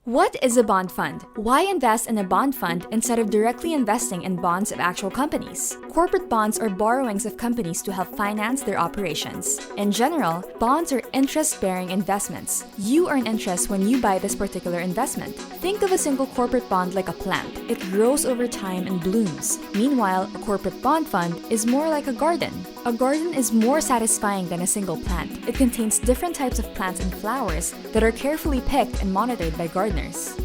What is a bond fund? Why invest in a bond fund instead of directly investing in bonds of actual companies? Corporate bonds are borrowings of companies to help finance their operations. In general, bonds are interest-bearing investments. You earn interest when you buy this particular investment. Think of a single corporate bond like a plant. It grows over time and blooms. Meanwhile, a corporate bond fund is more like a garden. A garden is more satisfying than a single plant. It contains different types of plants and flowers that are carefully picked and monitored by gardeners.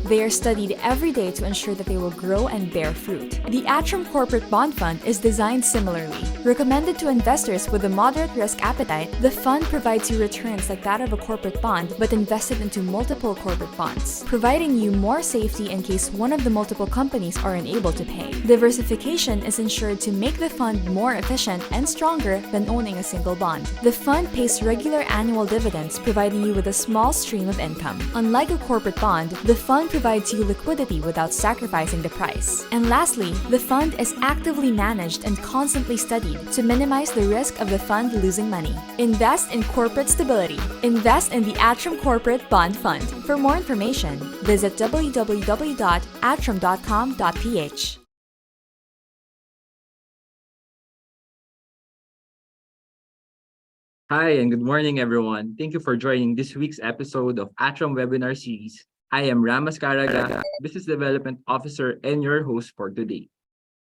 They are studied every day to ensure that they will grow and bear fruit. The Atram Corporate Bond Fund is designed similarly. Recommended to investors with a moderate risk appetite, the fund provides you returns like that of a corporate bond but invested into multiple corporate bonds, providing you more safety in case one of the multiple companies are unable to pay. Diversification is ensured to make the fund more efficient and stronger than owning a single bond. The fund pays regular annual dividends, providing you with a small stream of income. Unlike a corporate bond, the fund provides you liquidity without sacrificing the price. And lastly, the fund is actively managed and constantly studied to minimize the risk of the fund losing money. Invest in corporate stability. Invest in the Atram Corporate Bond Fund. For more information, visit www.atram.com.ph. Hi, and good morning, everyone. Thank you for joining this week's episode of Atram Webinar Series. I am Ramas Caraga, Business Development Officer and your host for today.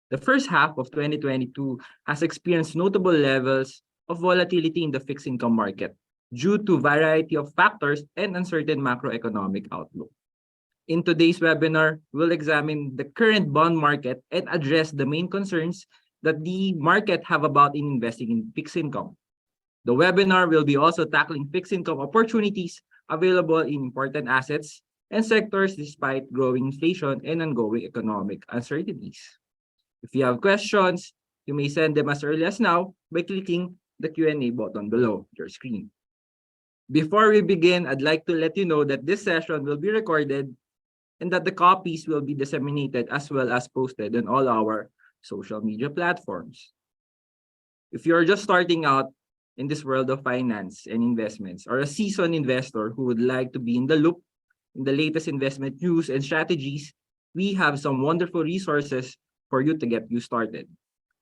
The first half of 2022 has experienced notable levels of volatility in the fixed income market due to a variety of factors and uncertain macroeconomic outlook. In today's webinar, we'll examine the current bond market and address the main concerns that the market have about investing in fixed income. The webinar will be also tackling fixed income opportunities available in important assets and sectors despite growing inflation and ongoing economic uncertainties. If you have questions, you may send them as early as now by clicking the Q&A button below your screen. Before we begin, I'd like to let you know that this session will be recorded and that the copies will be disseminated as well as posted on all our social media platforms. If you're just starting out in this world of finance and investments, or a seasoned investor who would like to be in the loop in the latest investment news and strategies, we have some wonderful resources for you to get you started.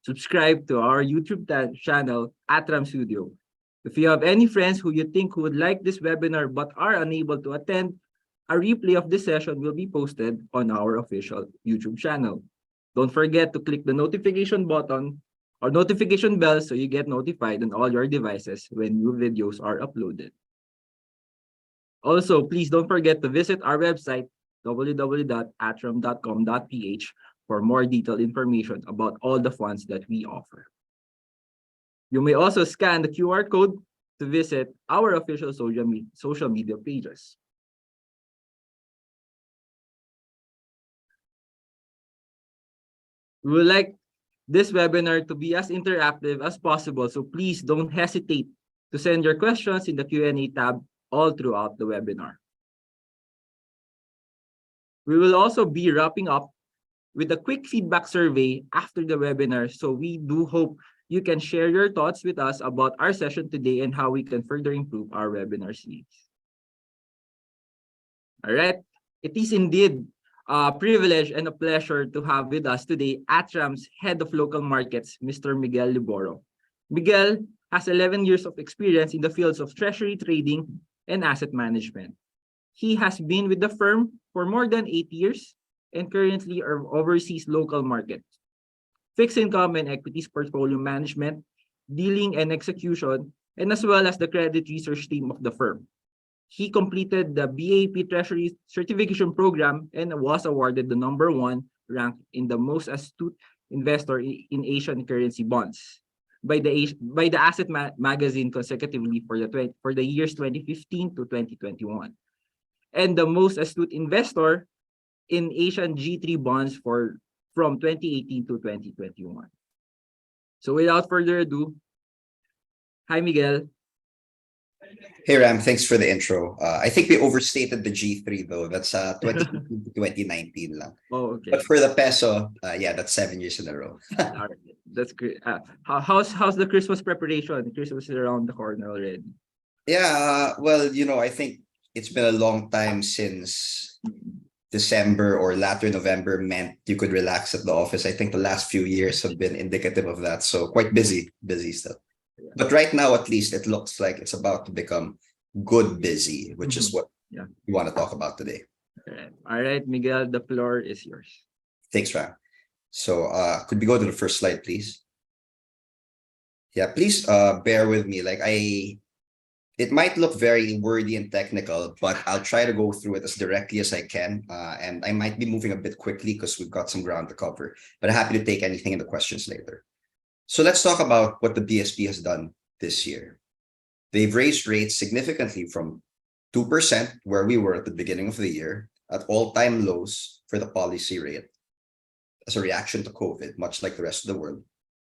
Subscribe to our YouTube channel, Atram Studio. If you have any friends who you think who would like this webinar but are unable to attend, a replay of this session will be posted on our official YouTube channel. Don't forget to click the notification button or notification bell so you get notified on all your devices when new videos are uploaded. Also, please don't forget to visit our website, www.atram.com.ph, for more detailed information about all the funds that we offer. You may also scan the QR code to visit our official social media pages. We would like this webinar to be as interactive as possible, so please don't hesitate to send your questions in the Q&A tab all throughout the webinar. We will also be wrapping up with a quick feedback survey after the webinar, so we do hope you can share your thoughts with us about our session today and how we can further improve our webinar series. All right, it is indeed a privilege and a pleasure to have with us today Atram's Head of Local Markets, Mr. Miguel Liboro. Miguel has 11 years of experience in the fields of treasury trading and asset management. He has been with the firm for more than 8 years and currently oversees local markets, fixed income and equities portfolio management, dealing and execution, and as well as the credit research team of the firm. He completed the BAP Treasury Certification Program and was awarded the #1 rank in the most astute investor in Asian currency bonds by the Asset Magazine consecutively for the years 2015 to 2021, and the most astute investor in Asian G3 bonds from 2018 to 2021. So without further ado, hi Miguel. Hey Ram, thanks for the intro. I think we overstated the G3 though. That's 2018 to 2019 lang. Oh, okay. But for the peso, yeah, that's 7 years in a row. All right. That's great. How's the Christmas preparation? Christmas is around the corner already. Yeah, well, I think it's been a long time since December or latter November meant you could relax at the office. I think the last few years have been indicative of that. So quite busy still. Yeah. But right now, at least, it looks like it's about to become good busy, which is what we want to talk about today. All right, Miguel, the floor is yours. Thanks, Ram. So could we go to the first slide, please? Yeah, please bear with me. It might look very wordy and technical, but I'll try to go through it as directly as I can. And I might be moving a bit quickly because we've got some ground to cover, but I'm happy to take anything in the questions later. So let's talk about what the BSP has done this year. They've raised rates significantly from 2%, where we were at the beginning of the year, at all-time lows for the policy rate as a reaction to COVID, much like the rest of the world,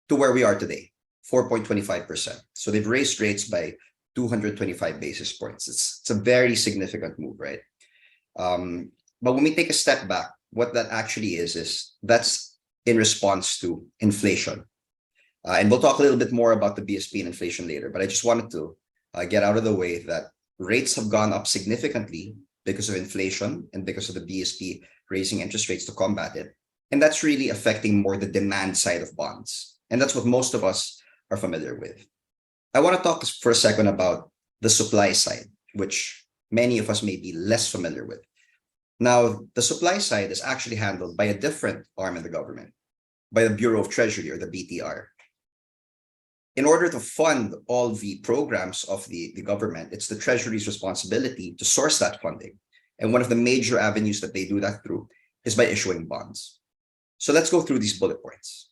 to where we are today, 4.25%. So they've raised rates by 225 basis points. It's a very significant move, right? But when we take a step back, what that actually is that's in response to inflation. And we'll talk a little bit more about the BSP and inflation later, but I just wanted to get out of the way that rates have gone up significantly because of inflation and because of the BSP raising interest rates to combat it. And that's really affecting more the demand side of bonds. And that's what most of us are familiar with. I want to talk for a second about the supply side, which many of us may be less familiar with. Now, the supply side is actually handled by a different arm of the government, by the Bureau of Treasury, or the BTR. In order to fund all the programs of the government, it's the Treasury's responsibility to source that funding. And one of the major avenues that they do that through is by issuing bonds. So let's go through these bullet points.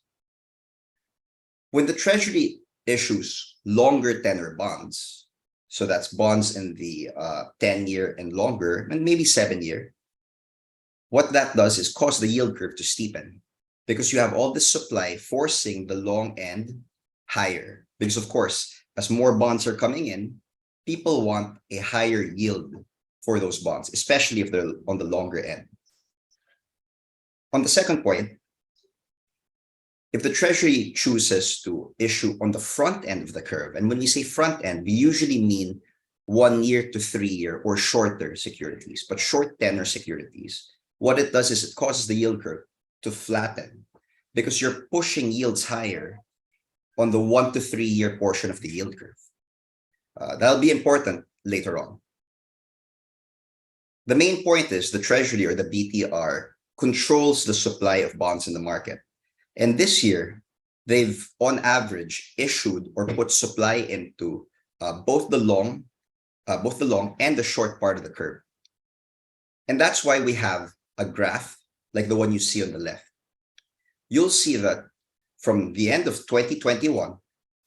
When the Treasury issues longer tenor bonds, so that's bonds in the 10-year and longer, and maybe 7-year, what that does is cause the yield curve to steepen, because you have all this supply forcing the long end higher. Because of course, as more bonds are coming in, people want a higher yield for those bonds, especially if they're on the longer end. On the second point, if the Treasury chooses to issue on the front end of the curve, and when we say front end, we usually mean 1 year to 3 year or shorter securities, but short tenor securities, what it does is it causes the yield curve to flatten, because you're pushing yields higher on the 1 to 3 year portion of the yield curve. That'll be important later on. The main point is the Treasury, or the BTR, controls the supply of bonds in the market. And this year, they've on average issued or put supply into both the long and the short part of the curve. And that's why we have a graph like the one you see on the left. You'll see that from the end of 2021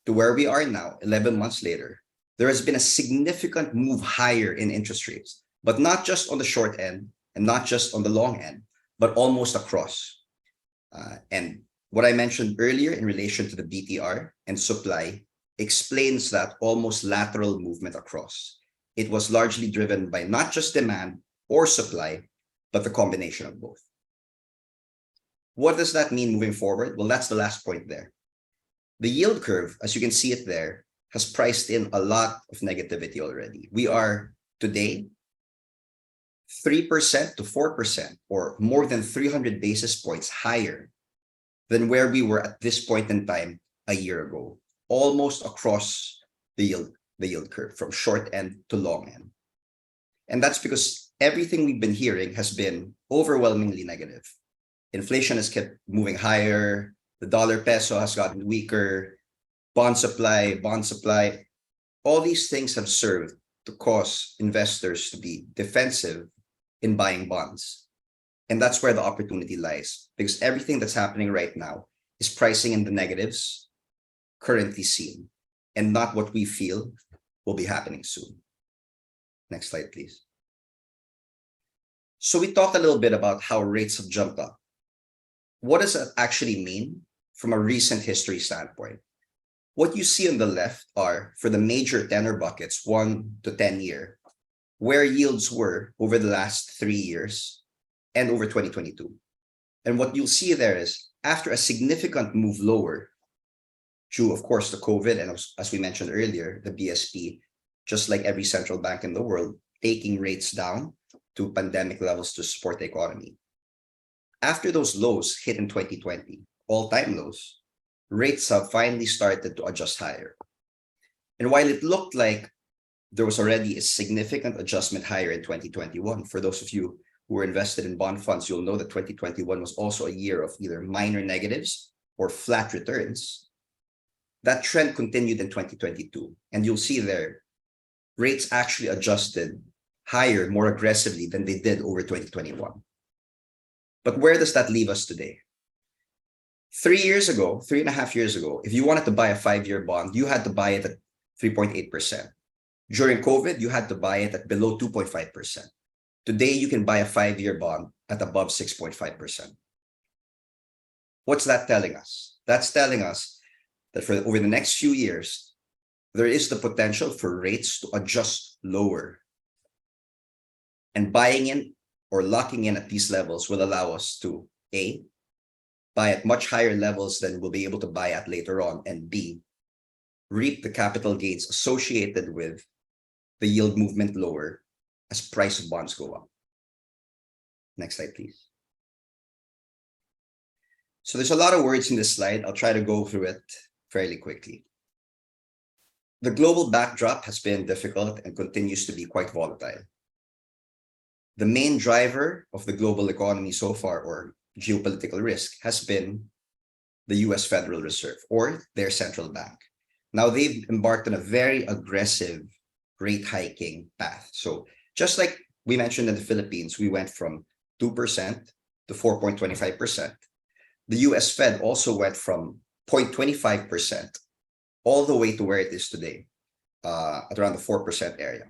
to where we are now, 11 months later, there has been a significant move higher in interest rates, but not just on the short end and not just on the long end, but almost across. And what I mentioned earlier in relation to the BTR and supply explains that almost lateral movement across. It was largely driven by not just demand or supply, but the combination of both. What does that mean moving forward? Well, that's the last point there. The yield curve, as you can see it there, has priced in a lot of negativity already. We are today 3% to 4%, or more than 300 basis points higher than where we were at this point in time a year ago, almost across the yield curve from short end to long end. And that's because everything we've been hearing has been overwhelmingly negative. Inflation has kept moving higher, the dollar peso has gotten weaker, bond supply, all these things have served to cause investors to be defensive in buying bonds. And that's where the opportunity lies, because everything that's happening right now is pricing in the negatives currently seen, and not what we feel will be happening soon. Next slide, please. So we talked a little bit about how rates have jumped up. What does that actually mean from a recent history standpoint? What you see on the left are for the major tenor buckets, 1 to 10 year, where yields were over the last 3 years and over 2022. And what you'll see there is after a significant move lower, due of course to COVID, and as we mentioned earlier, the BSP, just like every central bank in the world, taking rates down to pandemic levels to support the economy. After those lows hit in 2020, all-time lows, rates have finally started to adjust higher. And while it looked like there was already a significant adjustment higher in 2021, for those of you who were invested in bond funds, you'll know that 2021 was also a year of either minor negatives or flat returns. That trend continued in 2022. And you'll see there, rates actually adjusted higher more aggressively than they did over 2021. But where does that leave us today? 3.5 years ago, if you wanted to buy a 5-year bond, you had to buy it at 3.8%. During COVID, you had to buy it at below 2.5%. Today, you can buy a 5-year bond at above 6.5%. What's that telling us? That's telling us that for over the next few years, there is the potential for rates to adjust lower. And buying in or locking in at these levels will allow us to A, buy at much higher levels than we'll be able to buy at later on, and B, reap the capital gains associated with the yield movement lower as price of bonds go up. Next slide, please. So there's a lot of words in this slide. I'll try to go through it fairly quickly. The global backdrop has been difficult and continues to be quite volatile. The main driver of the global economy so far, or geopolitical risk, has been the US Federal Reserve, or their central bank. Now, they've embarked on a very aggressive rate hiking path. So just like we mentioned in the Philippines, we went from 2% to 4.25%. The US Fed also went from 0.25% all the way to where it is today, at around the 4% area.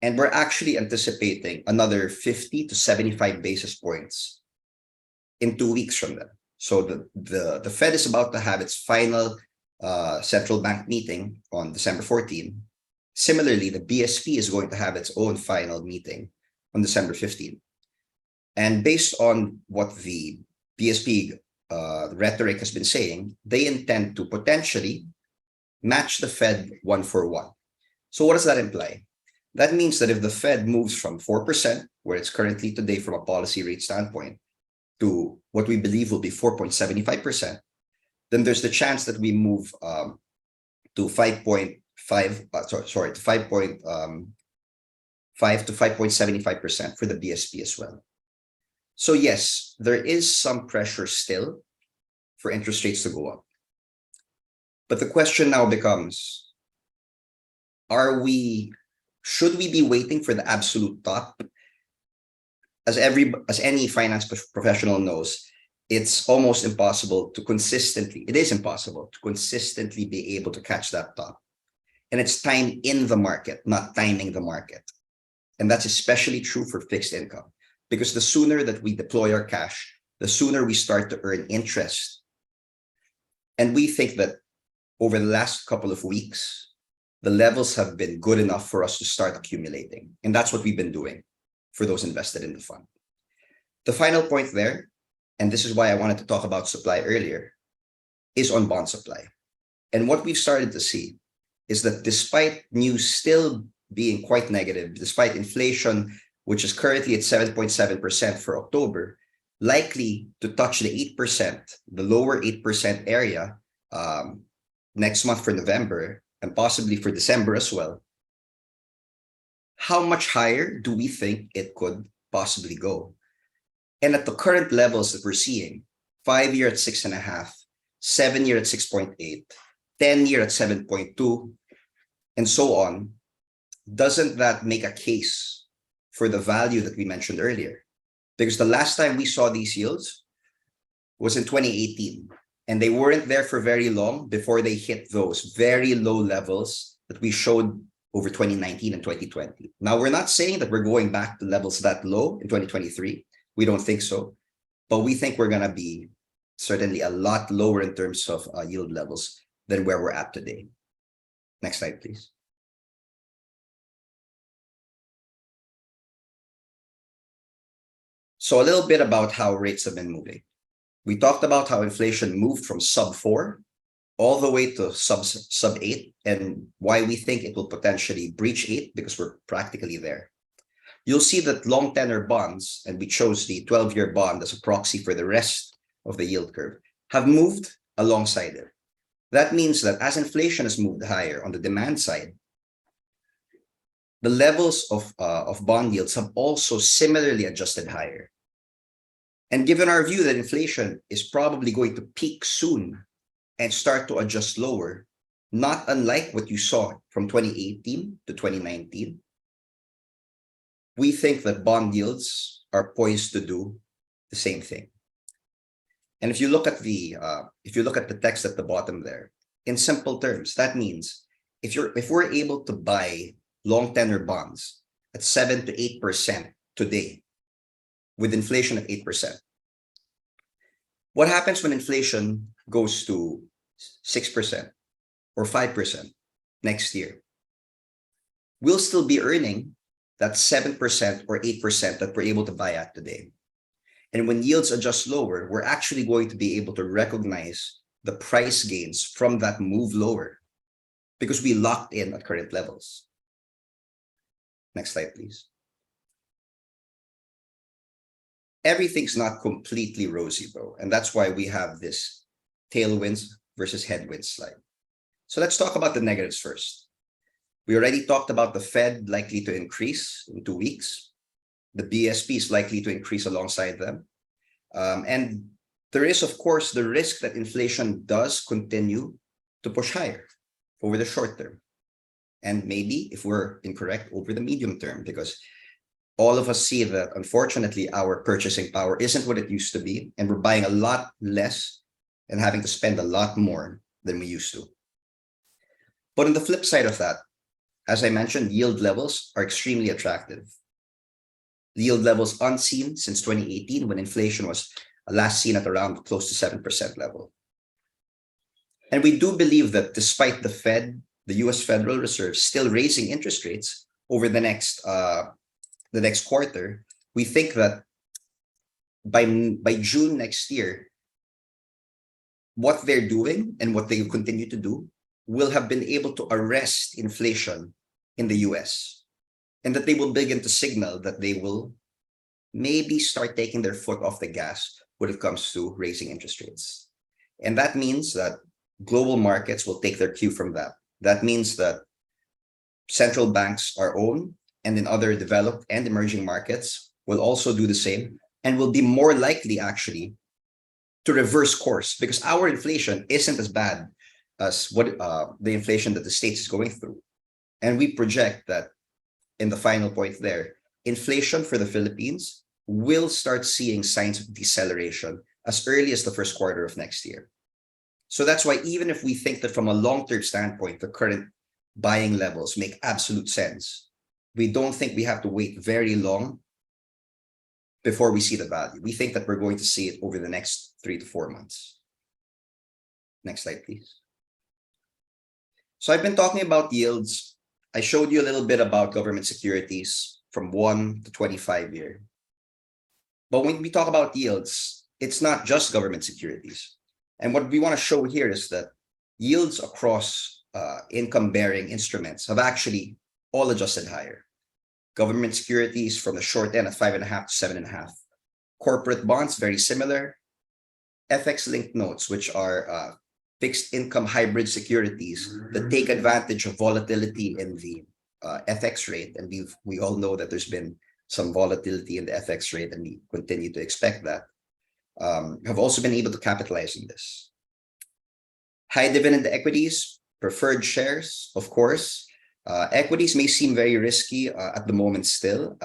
And we're actually anticipating another 50 to 75 basis points in 2 weeks from then. So the Fed is about to have its final central bank meeting on December 14. Similarly, the BSP is going to have its own final meeting on December 15. And based on what the BSP rhetoric has been saying, they intend to potentially match the Fed 1-for-1. So what does that imply? That means that if the Fed moves from 4%, where it's currently today from a policy rate standpoint, to what we believe will be 4.75%, then there's the chance that we move to 5.5 to 5.5 to 5.75% for the BSP as well. So yes, there is some pressure still for interest rates to go up. But the question now becomes, should we be waiting for the absolute top? As any finance professional knows, it's almost impossible to consistently be able to catch that top. And it's time in the market, not timing the market. And that's especially true for fixed income, because the sooner that we deploy our cash, the sooner we start to earn interest. And we think that over the last couple of weeks, the levels have been good enough for us to start accumulating. And that's what we've been doing for those invested in the fund. The final point there, and this is why I wanted to talk about supply earlier, is on bond supply. And what we've started to see is that despite news still being quite negative, despite inflation, which is currently at 7.7% for October, likely to touch the 8%, the lower 8% area next month for November, and possibly for December as well, how much higher do we think it could possibly go? And at the current levels that we're seeing, 5-year at 6.5, 7-year at 6.8, 10-year at 7.2, and so on, doesn't that make a case for the value that we mentioned earlier? Because the last time we saw these yields was in 2018, and they weren't there for very long before they hit those very low levels that we showed over 2019 and 2020. Now, we're not saying that we're going back to levels that low in 2023. We don't think so. But we think we're going to be certainly a lot lower in terms of yield levels than where we're at today. Next slide, please. So a little bit about how rates have been moving. We talked about how inflation moved from sub 4 all the way to sub 8, and why we think it will potentially breach 8 because we're practically there. you'll see that long tenor bonds, and we chose the 12-year bond as a proxy for the rest of the yield curve, have moved alongside it. That means that as inflation has moved higher on the demand side, the levels of bond yields have also similarly adjusted higher. And given our view that inflation is probably going to peak soon and start to adjust lower, not unlike what you saw from 2018 to 2019, we think that bond yields are poised to do the same thing. And if you look at the text at the bottom there, in simple terms, that means if we're able to buy long tenor bonds at 7 to 8% today, with inflation at 8%, what happens when inflation goes to 6% or 5% next year? We'll still be earning that 7% or 8% that we're able to buy at today. And when yields adjust lower, we're actually going to be able to recognize the price gains from that move lower because we locked in at current levels. Next slide, please. Everything's not completely rosy, though, and that's why we have this tailwinds versus headwinds slide. So let's talk about the negatives first. We already talked about the Fed likely to increase in 2 weeks. The BSP is likely to increase alongside them. And there is, of course, the risk that inflation does continue to push higher over the short term. And maybe, if we're incorrect, over the medium term, because all of us see that, unfortunately, our purchasing power isn't what it used to be, and we're buying a lot less and having to spend a lot more than we used to. But on the flip side of that, as I mentioned, yield levels are extremely attractive. Yield levels unseen since 2018, when inflation was last seen at around close to 7% level. And we do believe that despite the Fed, the US Federal Reserve, still raising interest rates over the next quarter, we think that by June next year, what they're doing and what they will continue to do will have been able to arrest inflation in the US, and that they will begin to signal that they will maybe start taking their foot off the gas when it comes to raising interest rates. And that means that global markets will take their cue from that. That means that central banks, our own, and in other developed and emerging markets, will also do the same and will be more likely, actually, to reverse course, because our inflation isn't as bad as what the inflation that the States is going through. And we project that, in the final point there, inflation for the Philippines will start seeing signs of deceleration as early as the first quarter of next year. So that's why, even if we think that from a long-term standpoint, the current buying levels make absolute sense, we don't think we have to wait very long before we see the value. We think that we're going to see it over the next 3 to 4 months. Next slide, please. So I've been talking about yields. I showed you a little bit about government securities from 1 to 25 year. But when we talk about yields, it's not just government securities. And what we want to show here is that yields across income-bearing instruments have actually all adjusted higher. Government securities from the short end at 5.5 to 7.5. Corporate bonds, very similar. FX-linked notes, which are fixed income hybrid securities that take advantage of volatility in the FX rate. And we all know that there's been some volatility in the FX rate, and we continue to expect that, have also been able to capitalize on this. High dividend equities, preferred shares, of course. Equities may seem very risky at the moment still.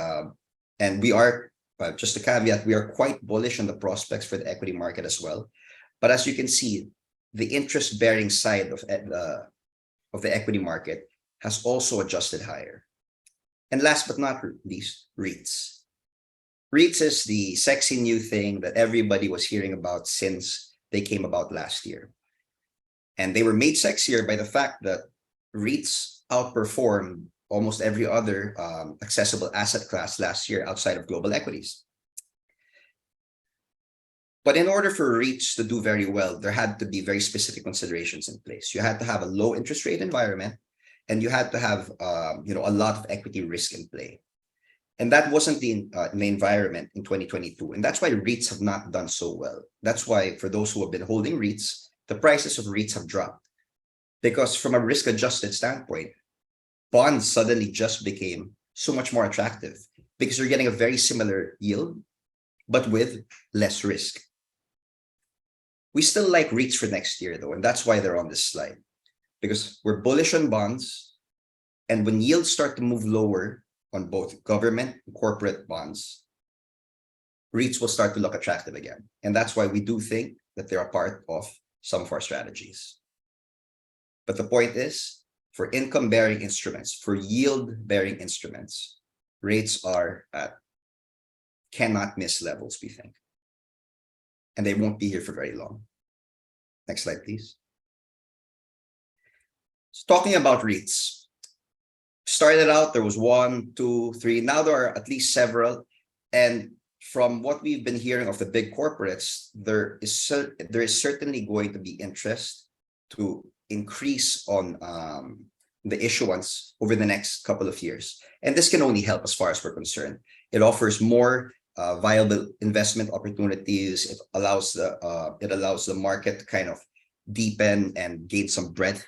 And we are, just a caveat, we are quite bullish on the prospects for the equity market as well. But as you can see, the interest-bearing side of the equity market has also adjusted higher. And last but not least, REITs. REITs is the sexy new thing that everybody was hearing about since they came about last year. And they were made sexier by the fact that REITs outperformed almost every other accessible asset class last year outside of global equities. But in order for REITs to do very well, there had to be very specific considerations in place. You had to have a low interest rate environment, and you had to have a lot of equity risk in play. And that wasn't in the environment in 2022. And that's why REITs have not done so well. That's why for those who have been holding REITs, the prices of REITs have dropped. Because from a risk-adjusted standpoint, bonds suddenly just became so much more attractive because you're getting a very similar yield, but with less risk. We still like REITs for next year, though, and that's why they're on this slide. Because we're bullish on bonds, and when yields start to move lower on both government and corporate bonds, REITs will start to look attractive again. And that's why we do think that they're a part of some of our strategies. But the point is, for income-bearing instruments, for yield-bearing instruments, rates are at cannot miss levels, we think. And they won't be here for very long. Next slide, please. So talking about REITs, started out, there was 1, 2, 3. Now there are at least several. And from what we've been hearing of the big corporates, there is certainly going to be interest to increase on the issuance over the next couple of years. And this can only help as far as we're concerned. It offers more viable investment opportunities. It allows the market to kind of deepen and gain some breadth,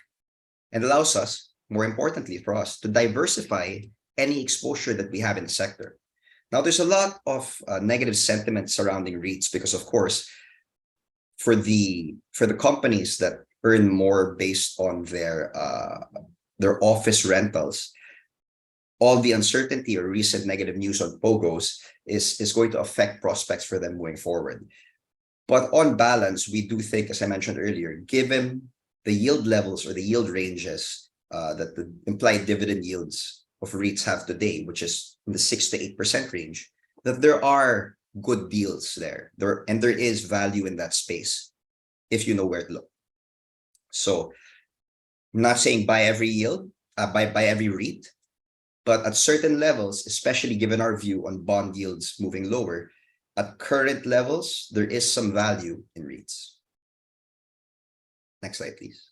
and allows us, more importantly for us, to diversify any exposure that we have in the sector. Now, there's a lot of negative sentiment surrounding REITs because, of course, for the companies that earn more based on their office rentals, all the uncertainty or recent negative news on POGOs is going to affect prospects for them moving forward. But on balance, we do think, as I mentioned earlier, given the yield levels or the yield ranges that the implied dividend yields of REITs have today, which is in the 6 to 8% range, that there are good deals there. There is value in that space if you know where to look. So I'm not saying buy every yield, buy every REIT, but at certain levels, especially given our view on bond yields moving lower, at current levels, there is some value in REITs. Next slide, please.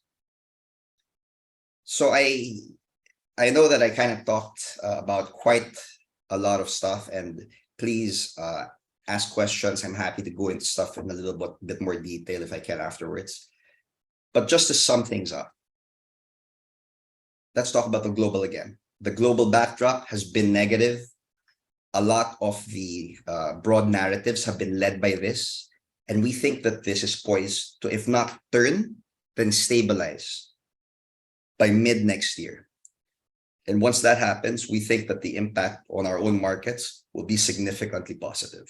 So I know that I kind of talked about quite a lot of stuff, and please ask questions. I'm happy to go into stuff in a little bit more detail if I can afterwards. But just to sum things up, let's talk about the global again. The global backdrop has been negative. A lot of the broad narratives have been led by this. And we think that this is poised to, if not turn, then stabilize by mid next year. And once that happens, we think that the impact on our own markets will be significantly positive,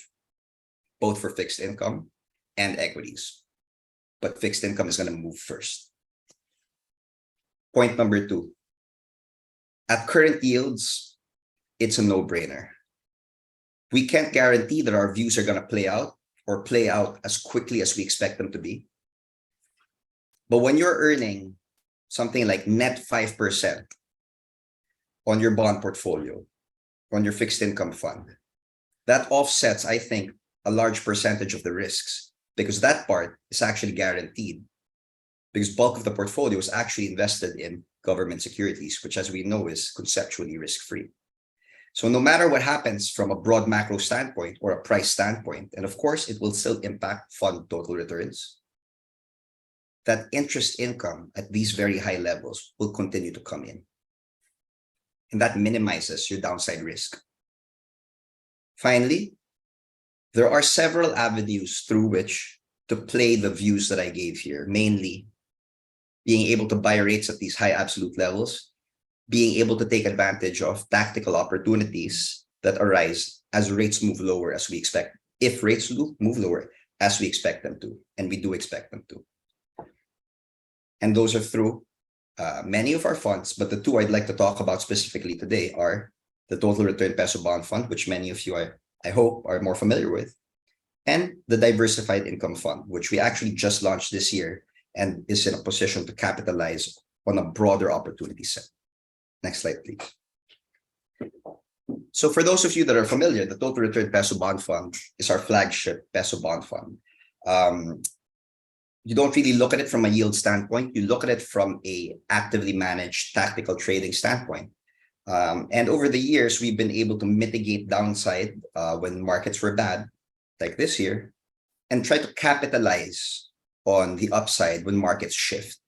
both for fixed income and equities. But fixed income is going to move first. Point number 2. At current yields, it's a no-brainer. We can't guarantee that our views are going to play out or play out as quickly as we expect them to be. But when you're earning something like net 5% on your bond portfolio, on your fixed income fund, that offsets, I think, a large percentage of the risks, because that part is actually guaranteed, because bulk of the portfolio is actually invested in government securities, which, as we know, is conceptually risk-free. So no matter what happens from a broad macro standpoint or a price standpoint, and of course, it will still impact fund total returns, that interest income at these very high levels will continue to come in. And that minimizes your downside risk. Finally, there are several avenues through which to play the views that I gave here, mainly being able to buy rates at these high absolute levels, being able to take advantage of tactical opportunities that arise as rates move lower, as we expect, if rates move lower, as we expect them to, and we do expect them to. And those are through many of our funds, but the two I'd like to talk about specifically today are the Total Return Peso Bond Fund, which many of you, I hope, are more familiar with, and the Diversified Income Fund, which we actually just launched this year and is in a position to capitalize on a broader opportunity set. Next slide, please. So for those of you that are familiar, the Total Return Peso Bond Fund is our flagship peso bond fund. You don't really look at it from a yield standpoint. You look at it from a actively managed tactical trading standpoint. And over the years, we've been able to mitigate downside when markets were bad, like this year, and try to capitalize on the upside when markets shift.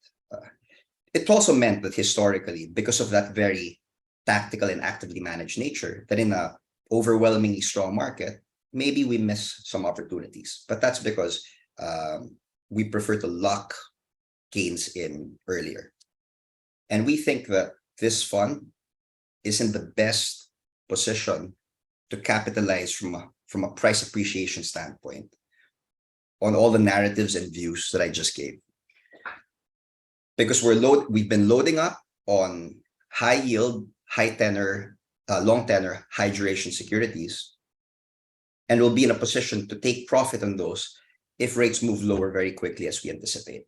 It also meant that historically, because of that very tactical and actively managed nature, that in a overwhelmingly strong market, maybe we miss some opportunities. But that's because we prefer to lock gains in earlier. And we think that this fund is in the best position to capitalize from a price appreciation standpoint on all the narratives and views that I just gave. Because we've been loading up on high yield, high tenor, long tenor, high duration securities, and we'll be in a position to take profit on those if rates move lower very quickly as we anticipate.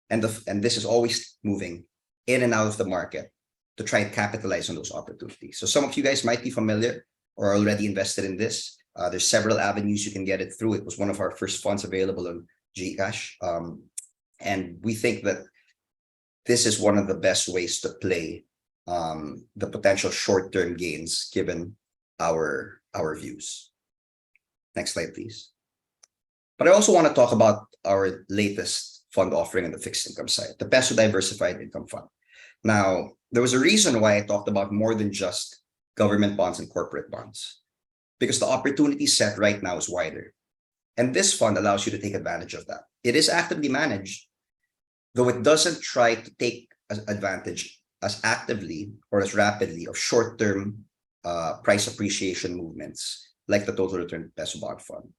And this is always moving in and out of the market to try and capitalize on those opportunities. So some of you guys might be familiar or already invested in this. There's several avenues you can get it through. It was one of our first funds available on Gcash. And we think that this is one of the best ways to play the potential short-term gains given our views. Next slide, please. But I also want to talk about our latest fund offering on the fixed income side, the Peso Diversified Income Fund. Now, there was a reason why I talked about more than just government bonds and corporate bonds, because the opportunity set right now is wider. And this fund allows you to take advantage of that. It is actively managed, though it doesn't try to take advantage as actively or as rapidly of short-term price appreciation movements like the Total Return Peso Bond Fund.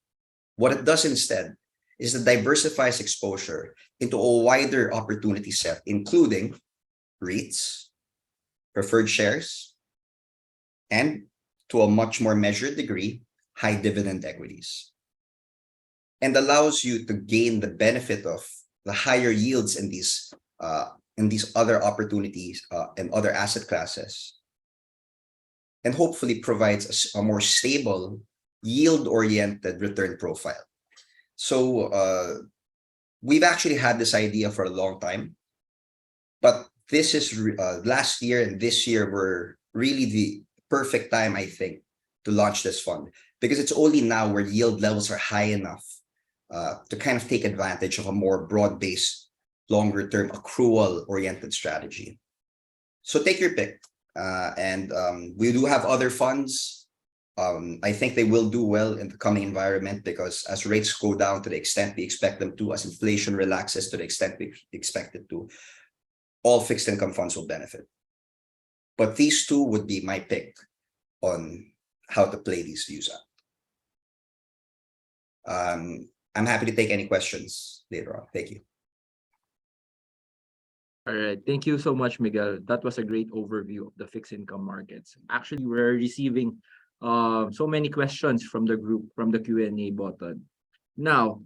What it does instead is it diversifies exposure into a wider opportunity set, including REITs, preferred shares, and to a much more measured degree, high dividend equities, and allows you to gain the benefit of the higher yields in these other opportunities and other asset classes, and hopefully provides a more stable, yield-oriented return profile. So we've actually had this idea for a long time, but this is last year and this year were really the perfect time, I think, to launch this fund, because it's only now where yield levels are high enough to kind of take advantage of a more broad-based, longer-term accrual-oriented strategy. So take your pick. And we do have other funds. I think they will do well in the coming environment, because as rates go down to the extent we expect them to, as inflation relaxes to the extent we expect it to, all fixed income funds will benefit. But these two would be my pick on how to play these views out. I'm happy to take any questions later on. Thank you. All right. Thank you so much, Miguel. That was a great overview of the fixed income markets. Actually, we're receiving so many questions from the group, from the Q&A button. Now,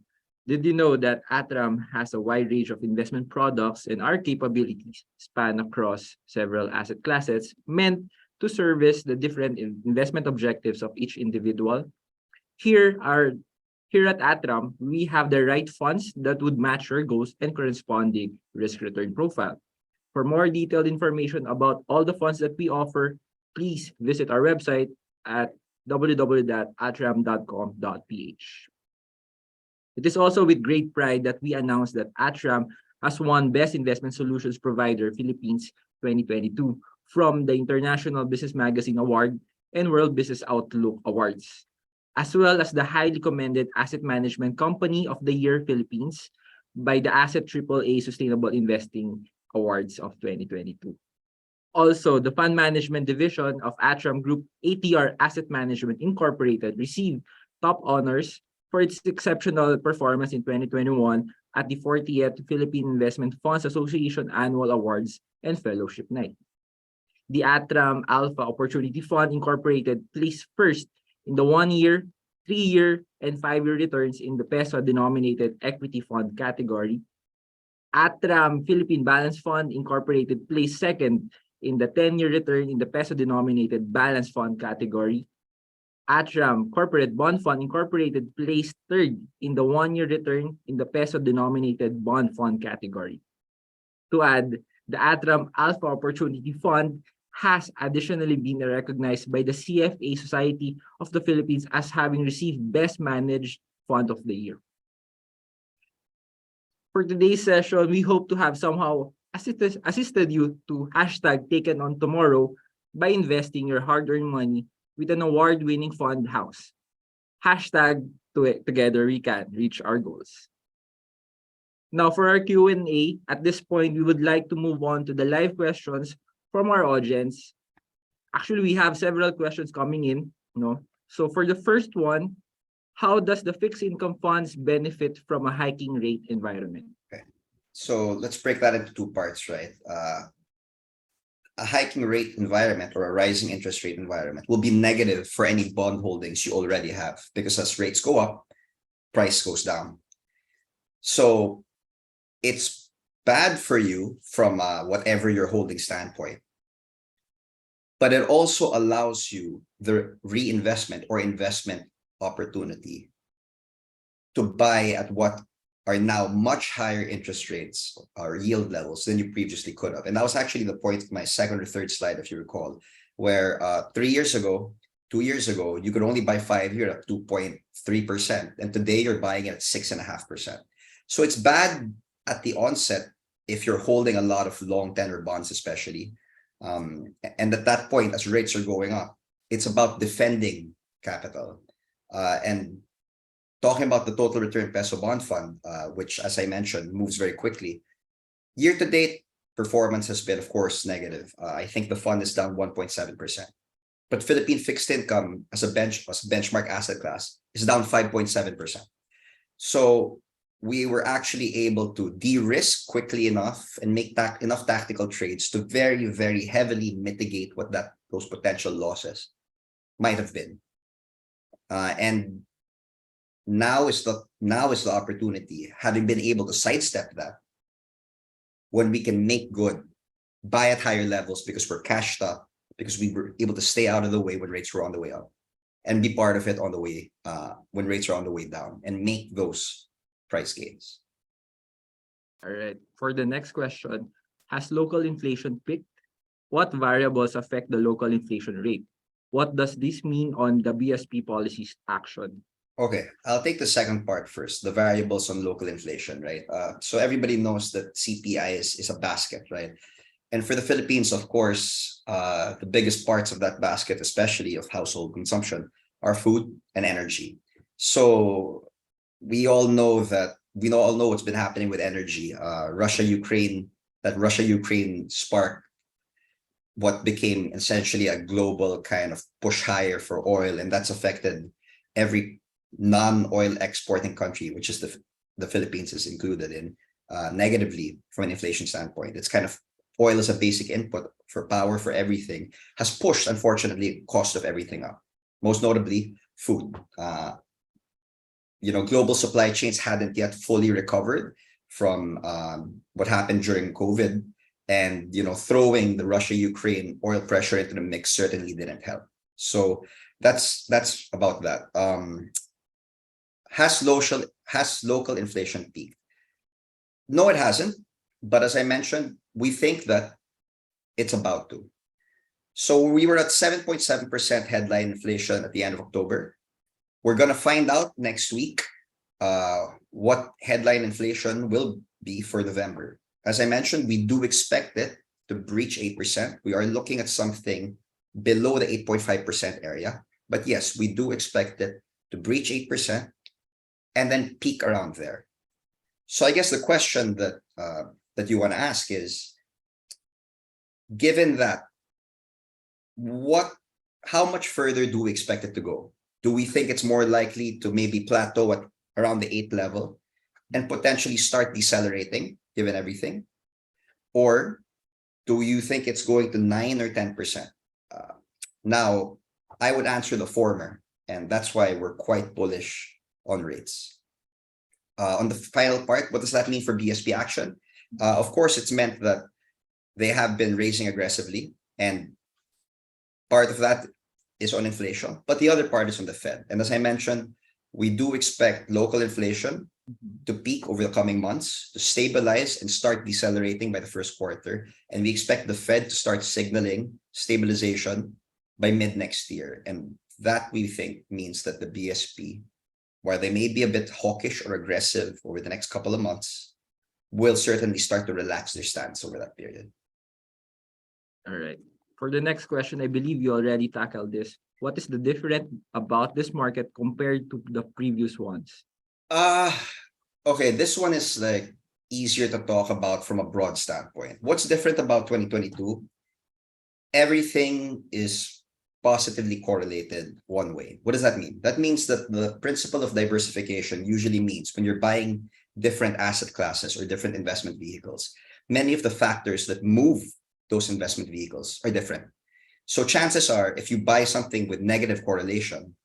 did you know that Atram has a wide range of investment products, and our capabilities span across several asset classes meant to service the different investment objectives of each individual? Here at Atram, we have the right funds that would match your goals and corresponding risk-return profile. For more detailed information about all the funds that we offer, please visit our website at www.atram.com.ph. It is also with great pride that we announce that Atram has won Best Investment Solutions Provider Philippines 2022 from the International Business Magazine Award and World Business Outlook Awards, as well as the highly commended Asset Management Company of the Year Philippines by the Asset AAA Sustainable Investing Awards of 2022. Also, the Fund Management Division of Atram Group ATR Asset Management Incorporated received top honors for its exceptional performance in 2021 at the 40th Philippine Investment Funds Association Annual Awards and Fellowship Night. The Atram Alpha Opportunity Fund Incorporated placed first in the 1-year, 3-year, and 5-year returns in the peso-denominated equity fund category. Atram Philippine Balance Fund Incorporated placed second in the 10-year return in the peso-denominated balance fund category. Atram Corporate Bond Fund Incorporated placed third in the 1-year return in the peso-denominated bond fund category. To add, the Atram Alpha Opportunity Fund has additionally been recognized by the CFA Society of the Philippines as having received Best Managed Fund of the Year. For today's session, we hope to have somehow assisted you to hashtag taken on tomorrow by investing your hard-earned money with an award-winning fund house. Hashtag together we can reach our goals. Now for our Q&A, at this point, we would like to move on to the live questions from our audience. Actually, we have several questions coming in. So for the first one, how does the fixed income funds benefit from a hiking rate environment? Okay. So let's break that into two parts, right? A hiking rate environment or a rising interest rate environment will be negative for any bond holdings you already have, because as rates go up, price goes down. So it's bad for you from whatever your holding standpoint, but it also allows you the reinvestment or investment opportunity to buy at what are now much higher interest rates or yield levels than you previously could have. And that was actually the point of my second or third slide, if you recall, where 3 years ago, 2 years ago, you could only buy 5-year at 2.3%. And today you're buying it at 6.5%. So it's bad at the onset if you're holding a lot of long tenor bonds, especially. And at that point, as rates are going up, it's about defending capital. And talking about the total return peso bond fund, which, as I mentioned, moves very quickly. Year to date, performance has been, of course, negative. I think the fund is down 1.7%. But Philippine fixed income as a benchmark asset class is down 5.7%. So we were actually able to de-risk quickly enough and make enough tactical trades to very, very heavily mitigate what those potential losses might have been. And now is the opportunity, having been able to sidestep that, when we can make good, buy at higher levels because we're cashed up, because we were able to stay out of the way when rates were on the way up, and be part of it on the way when rates are on the way down, and make those price gains. All right. For the next question, has local inflation peaked? What variables affect the local inflation rate? What does this mean on the BSP policy's action? Okay, I'll take the second part first, the variables on local inflation, right? So everybody knows that CPI is a basket, right? And for the Philippines, of course, the biggest parts of that basket, especially of household consumption, are food and energy. So we all know what's been happening with energy. Russia-Ukraine spark what became essentially a global kind of push higher for oil, and that's affected every non-oil exporting country, which is the Philippines is included in, negatively from an inflation standpoint. It's kind of, oil is a basic input for power for everything, has pushed, unfortunately, cost of everything up, most notably food. Global supply chains hadn't yet fully recovered from what happened during COVID, and throwing the Russia-Ukraine oil pressure into the mix certainly didn't help. So that's about that. Has local inflation peaked? No, it hasn't. But as I mentioned, we think that it's about to. So we were at 7.7% headline inflation at the end of October. We're going to find out next week what headline inflation will be for November. As I mentioned, we do expect it to breach 8%. We are looking at something below the 8.5% area. But yes, we do expect it to breach 8% and then peak around there. So I guess the question that you want to ask is, given that, how much further do we expect it to go? Do we think it's more likely to maybe plateau at around the 8 level and potentially start decelerating, given everything? Or do you think it's going to 9 or 10%? Now, I would answer the former, and that's why we're quite bullish on rates. On the final part, what does that mean for BSP action? Of course, it's meant that they have been raising aggressively, and part of that is on inflation, but the other part is on the Fed. And as I mentioned, we do expect local inflation Mhm. to peak over the coming months, to stabilize and start decelerating by the first quarter. And we expect the Fed to start signaling stabilization by mid next year. And that we think means that the BSP, while they may be a bit hawkish or aggressive over the next couple of months, will certainly start to relax their stance over that period. All right. For the next question, I believe you already tackled this. What is the different about this market compared to the previous ones? Uh okay, this one is like easier to talk about from a broad standpoint. What's different about 2022? Everything is positively correlated one way. What does that mean? That means that the principle of diversification usually means when you're buying different asset classes or different investment vehicles, many of the factors that move those investment vehicles are different. So chances are, if you buy something with negative correlation,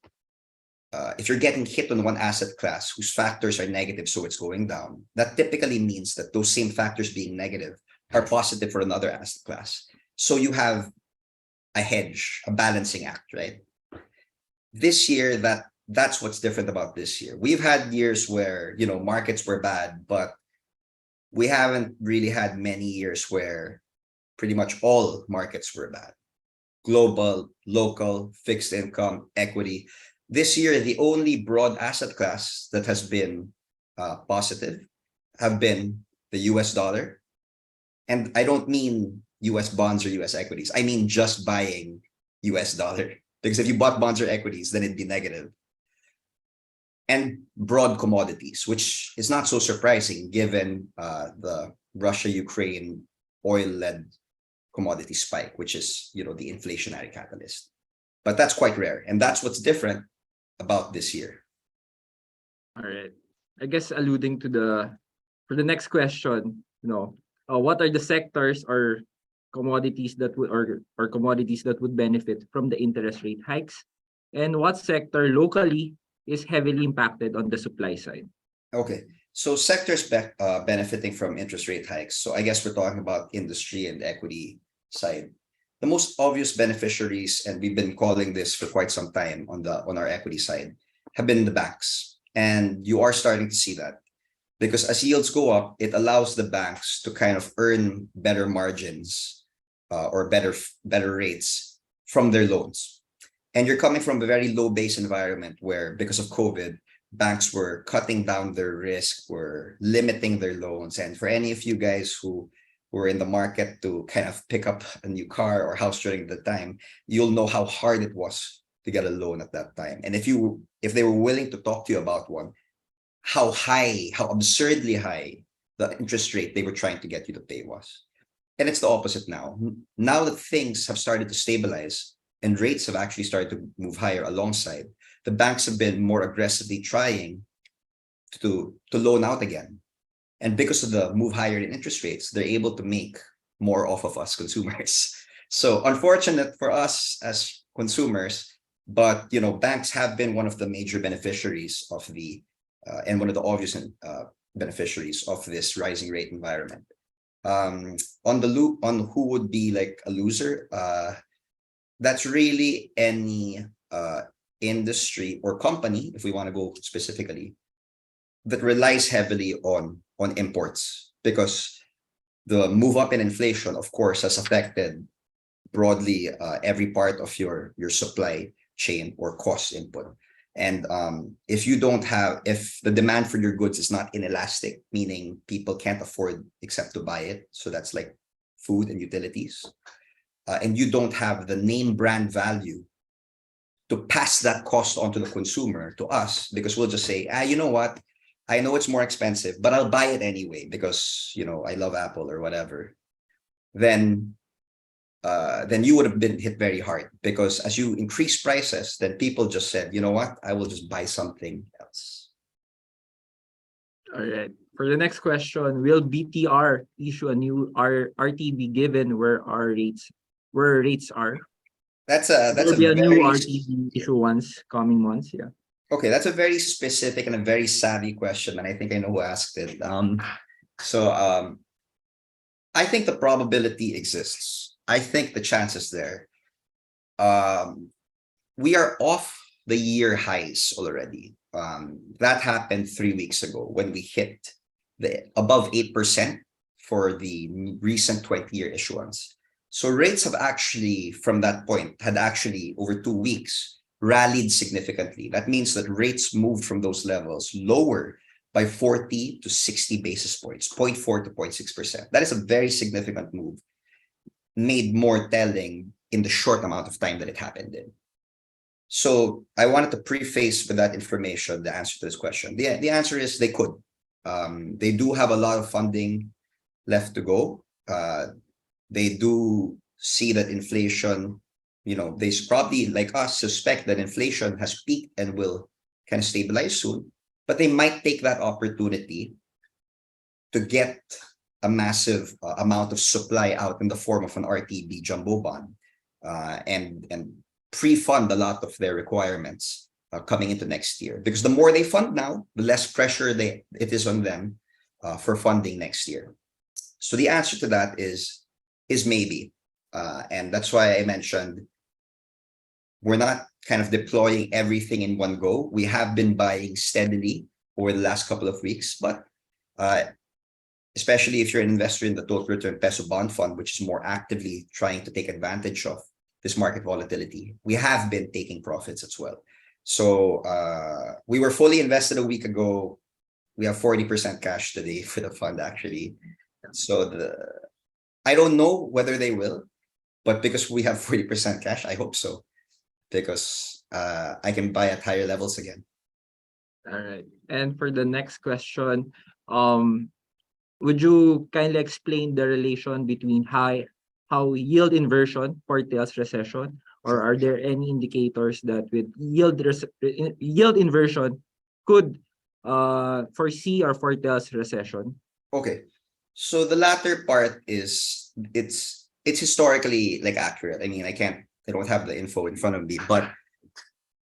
if you're getting hit on one asset class whose factors are negative, so it's going down, that typically means that those same factors being negative are positive for another asset class. So you have a hedge, a balancing act, right? This year, that's what's different about this year. We've had years where, markets were bad, but we haven't really had many years where pretty much all markets were bad. Global, local, fixed income, equity. This year, the only broad asset class that has been positive have been the US dollar. And I don't mean US bonds or US equities. I mean just buying US dollar. Because if you bought bonds or equities, then it'd be negative. And broad commodities, which is not so surprising given the Russia-Ukraine oil-led commodity spike, which is, the inflationary catalyst. But that's quite rare. And that's what's different about this year. All right. I guess alluding to for the next question, what are the sectors or commodities that would or commodities that would benefit from the interest rate hikes, and what sector locally is heavily impacted on the supply side? Okay. So sectors benefiting from interest rate hikes. So I guess we're talking about industry and equity side. The most obvious beneficiaries, and we've been calling this for quite some time on our equity side, have been the banks. And you are starting to see that because as yields go up, it allows the banks to kind of earn better margins or better rates from their loans. And you're coming from a very low base environment where, because of COVID, banks were cutting down their risk, were limiting their loans. And for any of you guys who were in the market to kind of pick up a new car or house during the time, you'll know how hard it was to get a loan at that time. And if they were willing to talk to you about one, how absurdly high the interest rate they were trying to get you to pay was. And it's the opposite now. Now that things have started to stabilize and rates have actually started to move higher alongside, the banks have been more aggressively trying to loan out again. And because of the move higher in interest rates, they're able to make more off of us consumers. So unfortunate for us as consumers, but banks have been one of the major beneficiaries of and one of the obvious beneficiaries of this rising rate environment. On who would be like a loser, that's really any industry or company, if we want to go specifically, that relies heavily on imports, because the move up in inflation, of course, has affected broadly every part of your supply chain or cost input. And if the demand for your goods is not inelastic, meaning people can't afford except to buy it, so that's like food and utilities, and you don't have the name brand value to pass that cost on to the consumer, to us, because we'll just say, you know what? I know it's more expensive, but I'll buy it anyway because, I love Apple or whatever. Then you would have been hit very hard, because as you increase prices, then people just said, you know what? I will just buy something else. All right. For the next question, will BTR issue a new RTB given where rates are? That's There will a be a new very RTB issuance coming months. Yeah. okay. That's a very specific and a very savvy question, and I think I know who asked it. I think the probability exists. I think the chance is there. We are off the year highs already. That happened 3 weeks ago when we hit the above 8% for the recent 20-year issuance. So rates have actually, from that point, had actually over 2 weeks rallied significantly. That means that rates moved from those levels lower by 40 to 60 basis points, 0.4 to 0.6%. That is a very significant move, made more telling in the short amount of time that it happened in. So I wanted to preface with that information the answer to this question. The answer is they could. They do have a lot of funding left to go. They do see that inflation, they probably, like us, suspect that inflation has peaked and will kind of stabilize soon. But they might take that opportunity to get a massive amount of supply out in the form of an RTB jumbo bond and pre-fund a lot of their requirements coming into next year. Because the more they fund now, the less pressure it is on them for funding next year. So the answer to that is maybe. And that's why I mentioned we're not kind of deploying everything in one go. We have been buying steadily over the last couple of weeks, but especially if you're an investor in the total return peso bond fund, which is more actively trying to take advantage of this market volatility, we have been taking profits as well. So we were fully invested a week ago. We have 40% cash today for the fund, actually. So I don't know whether they will, but because we have 40% cash, I hope so, because I can buy at higher levels again. All right. And for the next question, would you kindly explain the relation between how yield inversion foretells recession, or are there any indicators that with yield inversion could foresee or foretells recession? Okay, so the latter part is it's historically accurate. I mean, I don't have the info in front of me, but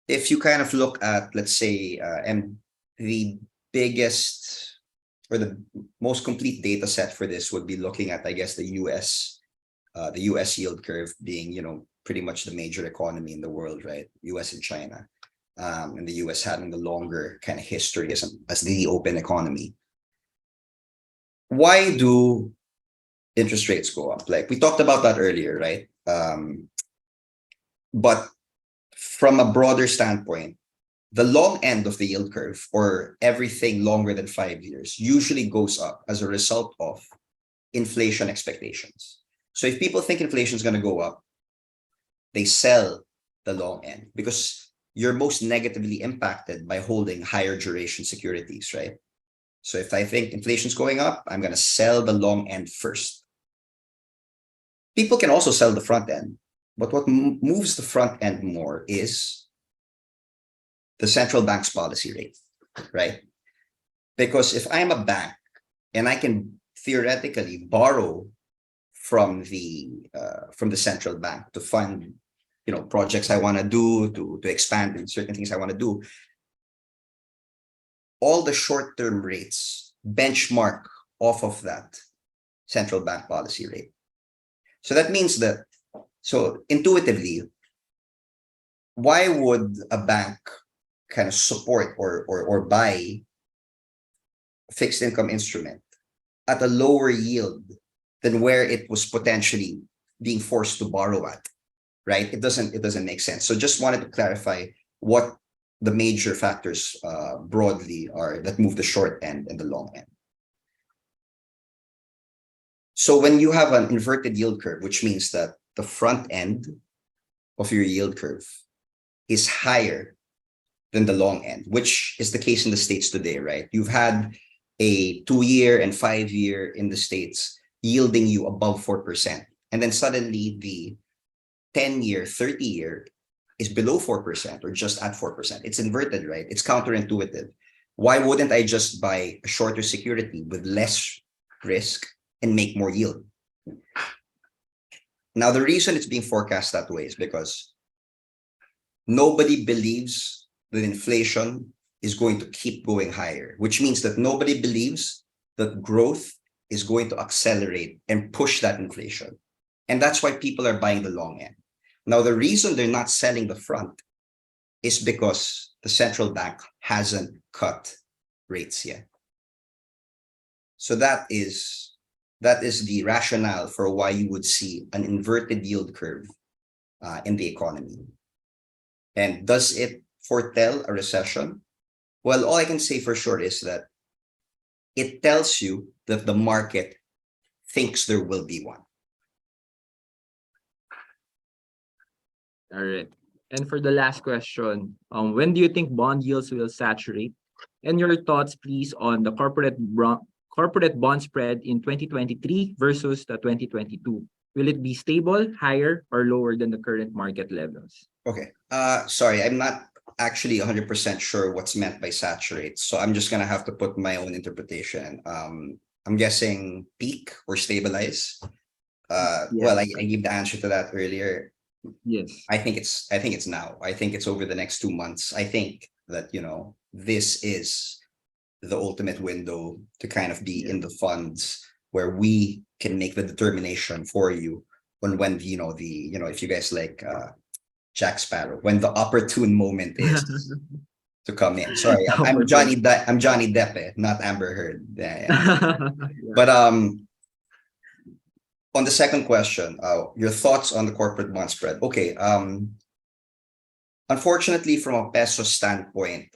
if you kind of look at, let's say, and the biggest or the most complete data set for this would be looking at, I guess, the US yield curve being, pretty much the major economy in the world, right? US and China, and the US having the longer kind of history as the open economy. Why do interest rates go up? Like we talked about that earlier, right? But from a broader standpoint, the long end of the yield curve, or everything longer than 5 years, usually goes up as a result of inflation expectations. So if people think inflation is going to go up, they sell the long end because you're most negatively impacted by holding higher duration securities, right? So if I think inflation is going up, I'm going to sell the long end first. People can also sell the front end, but what moves the front end more is the central bank's policy rate, right? Because if I'm a bank and I can theoretically borrow from the central bank to fund, projects I want to do, to expand in certain things I want to do, all the short-term rates benchmark off of that central bank policy rate. So that means that, so intuitively, why would a bank kind of support or buy a fixed income instrument at a lower yield than where it was potentially being forced to borrow at, right? It doesn't make sense. So just wanted to clarify what the major factors broadly are that move the short end and the long end. So when you have an inverted yield curve, which means that the front end of your yield curve is higher than the long end, which is the case in the States today, right? You've had a 2-year and 5-year in the States yielding you above 4%. And then suddenly the 10-year, 30-year is below 4% or just at 4%. It's inverted, right? It's counterintuitive. Why wouldn't I just buy a shorter security with less risk and make more yield? Now, the reason it's being forecast that way is because nobody believes that inflation is going to keep going higher, which means that nobody believes that growth is going to accelerate and push that inflation. And that's why people are buying the long end. Now, the reason they're not selling the front is because the central bank hasn't cut rates yet. So that is the rationale for why you would see an inverted yield curve in the economy. And does it foretell a recession? Well, all I can say for sure is that it tells you that the market thinks there will be one. All right. And for the last question, when do you think bond yields will saturate? And your thoughts, please, on the corporate bond spread in 2023 versus the 2022. Will it be stable, higher, or lower than the current market levels? Okay. Sorry, I'm not actually 100% sure what's meant by saturate. So I'm just gonna have to put my own interpretation. I'm guessing peak or stabilize. Well, I gave the answer to that earlier. Yes. I think it's now. I think it's over the next 2 months. I think that, this is the ultimate window to kind of be in the funds where we can make the determination for you when if you guys like Jack Sparrow, when the opportune moment is to come in. Sorry, I'm Johnny Depp, not Amber Heard. Yeah. But on the second question, your thoughts on the corporate bond spread. Okay. Unfortunately, from a peso standpoint,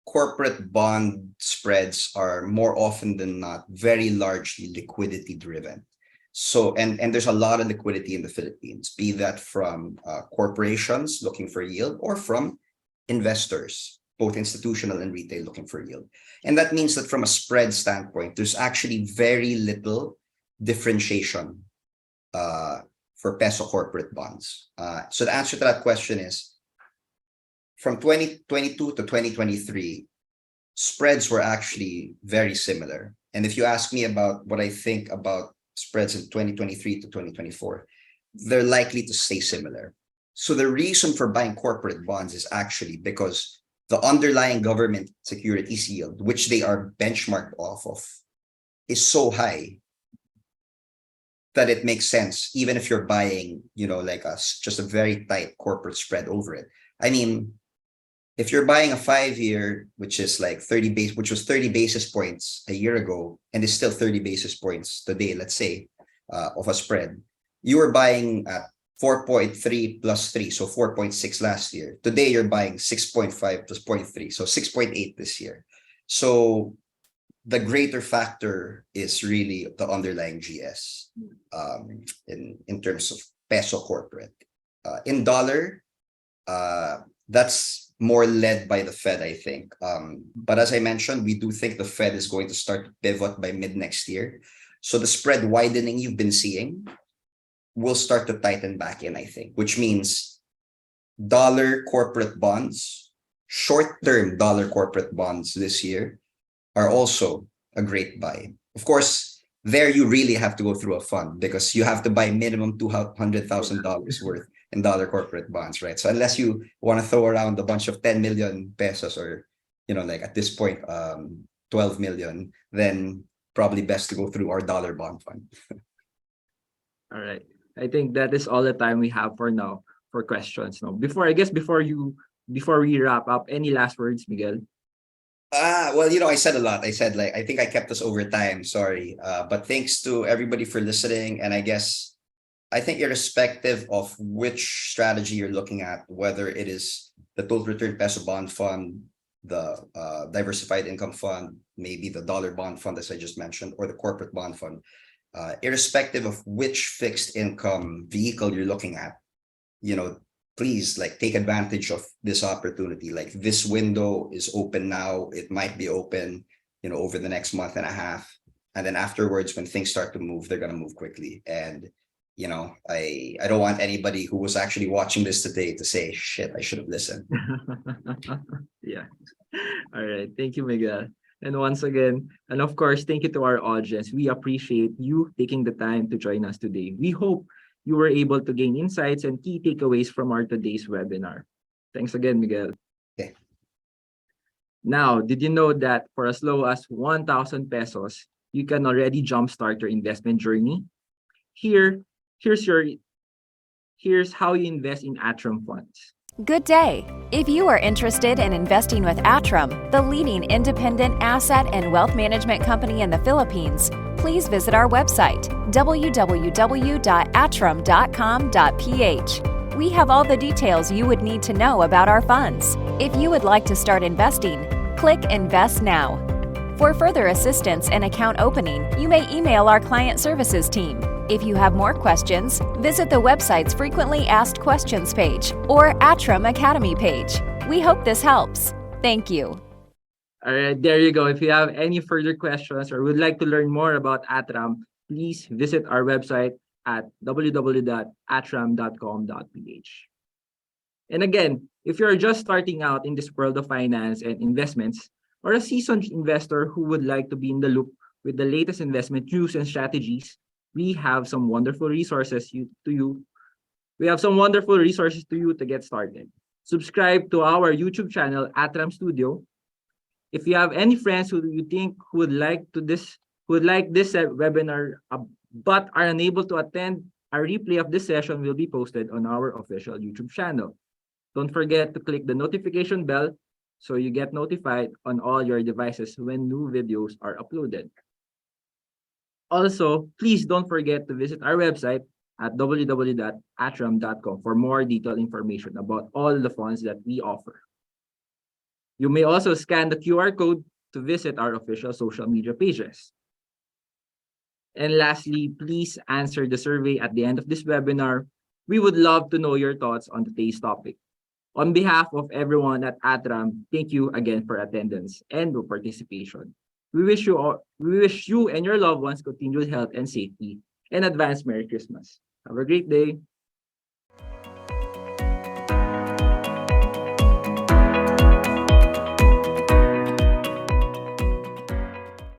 corporate bond spreads are more often than not very largely liquidity driven. So, and there's a lot of liquidity in the Philippines, be that from corporations looking for yield or from investors, both institutional and retail looking for yield. And that means that from a spread standpoint, there's actually very little differentiation for peso corporate bonds. So the answer to that question is, from 2022 to 2023, spreads were actually very similar. And if you ask me about what I think about spreads in 2023 to 2024, they're likely to stay similar. So the reason for buying corporate bonds is actually because the underlying government securities yield, which they are benchmarked off of, is so high that it makes sense, even if you're buying, like us, just a very tight corporate spread over it. I mean, if you're buying a 5-year, which is like 30 basis points a year ago, and is still 30 basis points today, let's say, of a spread, you were buying at 4.3 plus 3, so 4.6 last year. Today, you're buying 6.5 plus 0.3, so 6.8 this year. So the greater factor is really the underlying GS in terms of peso corporate. In dollar, that's more led by the Fed, I think. But as I mentioned, we do think the Fed is going to start to pivot by mid next year. So the spread widening you've been seeing will start to tighten back in, I think, which means dollar corporate bonds, short-term dollar corporate bonds this year are also a great buy. Of course, there you really have to go through a fund because you have to buy minimum $200,000 worth in dollar corporate bonds, right? So unless you want to throw around a bunch of 10 million pesos or, like at this point, 12 million, then probably best to go through our dollar bond fund. All right. I think that is all the time we have for now for questions. No, before we wrap up, any last words, Miguel? Well, I said a lot. I said, I think I kept us over time. Sorry. But thanks to everybody for listening. And I think irrespective of which strategy you're looking at, whether it is the total return peso bond fund, the diversified income fund, maybe the dollar bond fund, as I just mentioned, or the corporate bond fund, irrespective of which fixed income vehicle you're looking at, please take advantage of this opportunity. This window is open now. It might be open, over the next month and a half. And then afterwards, when things start to move, they're going to move quickly. And, I don't want anybody who was actually watching this today to say, shit, I should have listened. Yeah. All right. Thank you, Miguel. And once again, and of course, thank you to our audience. We appreciate you taking the time to join us today. We hope you were able to gain insights and key takeaways from our today's webinar. Thanks again, Miguel. Okay. Now, did you know that for as low as 1,000 pesos, you can already jumpstart your investment journey? Here's how you invest in Atrum funds. Good day. If you are interested in investing with Atram, the leading independent asset and wealth management company in the Philippines, please visit our website, www.atram.com.ph. We have all the details you would need to know about our funds. If you would like to start investing, click Invest Now. For further assistance and account opening, you may email our client services team. If you have more questions, visit the website's Frequently Asked Questions page or Atram Academy page. We hope this helps. Thank you. All right, there you go. If you have any further questions or would like to learn more about Atram, please visit our website at www.atram.com.ph. And again, if you're just starting out in this world of finance and investments, or a seasoned investor who would like to be in the loop with the latest investment news and strategies, we have some wonderful resources to you. We have some wonderful resources to you to get started. Subscribe to our YouTube channel, Atram Studio. If you have any friends who you think would like this webinar but are unable to attend, a replay of this session will be posted on our official YouTube channel. Don't forget to click the notification bell so you get notified on all your devices when new videos are uploaded. Also, please don't forget to visit our website at www.atram.com for more detailed information about all the funds that we offer. You may also scan the QR code to visit our official social media pages. And lastly, please answer the survey at the end of this webinar. We would love to know your thoughts on today's topic. On behalf of everyone at Atram, thank you again for attendance and your participation. We wish you and your loved ones continued health and safety, and advance Merry Christmas. Have a great day.